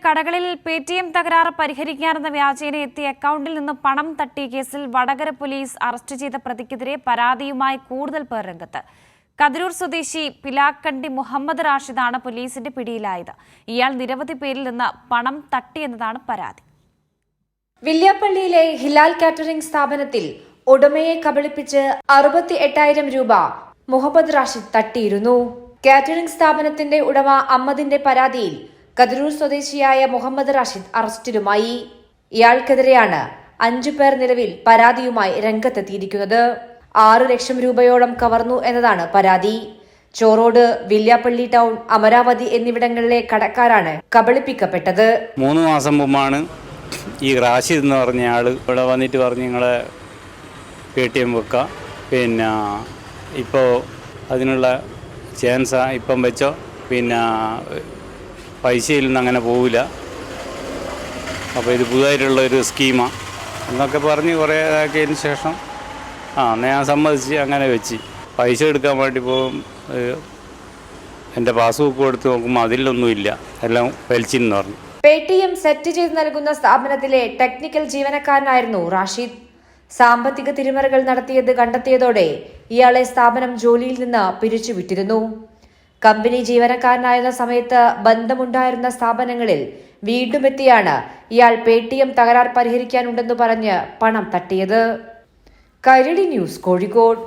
കടകളിൽ പേടിഎം തകരാറ് പരിഹരിക്കാനെന്ന വ്യാജേന എത്തിയ അക്കൗണ്ടിൽ നിന്ന് പണം തട്ടിയ കേസിൽ വടകര പോലീസ് അറസ്റ്റ് ചെയ്ത പ്രതിക്കെതിരെ പരാതിയുമായി കൂടുതൽ പേർ രംഗത്ത്. കതിരൂർ സ്വദേശി പിലാക്കണ്ടി മുഹമ്മദ് റാഷിദാണ് പോലീസിന്റെ പിടിയിലായത്. ഇയാൾ നിരവധി പേരിൽ നിന്ന് പണം തട്ടിയെന്നതാണ് പരാതി. വില്യാപ്പള്ളിയിലെ ഹിലാൽ കാറ്ററിംഗ് സ്ഥാപനത്തിൽ ഉടമയെ കബളിപ്പിച്ച് 68,000 രൂപ മുഹമ്മദ് റാഷിദ് തട്ടിയിരുന്നു. കാറ്ററിംഗ് സ്ഥാപനത്തിന്റെ ഉടമ അമ്മദിന്റെ പരാതിയിൽ കതിരൂർ സ്വദേശിയായ മുഹമ്മദ് റാഷിദ് അറസ്റ്റിലുമായി. ഇയാൾക്കെതിരെയാണ് 5 പേർ നിലവിൽ പരാതിയുമായി രംഗത്തെത്തിയിരിക്കുന്നത്. 6 ലക്ഷം രൂപയോളം കവർന്നു എന്നതാണ് പരാതി. ചോറോട്, വില്യാപ്പള്ളി ടൗൺ, അമരാവതി എന്നിവിടങ്ങളിലെ കടക്കാരാണ് കബളിപ്പിക്കപ്പെട്ടത്. 3 മാസം മുമ്പാണ് ഈ റാഷിദ് എന്ന് പറഞ്ഞ ആള് ഇവിടെ വന്നിട്ട് പറഞ്ഞ് നിങ്ങളെ പേടിഎം വെക്കാം, പിന്നെ ഇപ്പോൾ അതിനുള്ള ചാൻസ് ഇപ്പം വെച്ചോ, പിന്നെ പൈസയിൽ നിന്ന് അങ്ങനെ പോവില്ല, അപ്പോൾ ഇത് പുതുതായിട്ടുള്ള ഒരു സ്കീമാണ് എന്നൊക്കെ പറഞ്ഞ് കുറേ ഇതാക്കിയതിന് ശേഷം എന്നാൽ ഞാൻ സമ്മതിച്ച് അങ്ങനെ വെച്ച് പൈസ എടുക്കാൻ വേണ്ടി പോകും. എൻ്റെ പാസ്ബുക്ക് കൊടുത്ത് നോക്കുമ്പോൾ അതിലൊന്നുമില്ല, എല്ലാം വലിച്ചെന്ന് പറഞ്ഞു. പേടിഎം സെറ്റ് ചെയ്ത് നൽകുന്ന സ്ഥാപനത്തിലെ ടെക്നിക്കൽ ജീവനക്കാരനായിരുന്നു റാഷിദ്. സാമ്പത്തിക തിരിമറികൾ നടത്തിയത് കണ്ടെത്തിയതോടെ ഇയാളെ സ്ഥാപനം ജോലിയിൽ നിന്ന് പിരിച്ചുവിട്ടിരുന്നു. കമ്പനി ജീവനക്കാരനായിരുന്ന സമയത്ത് ബന്ധമുണ്ടായിരുന്ന സ്ഥാപനങ്ങളിൽ വീണ്ടും എത്തിയാണ് ഇയാൾ പേടിഎം തകരാർ പരിഹരിക്കാനുണ്ടെന്ന് പറഞ്ഞ് പണം തട്ടിയത്. കൈരളി ന്യൂസ്, കോഴിക്കോട്.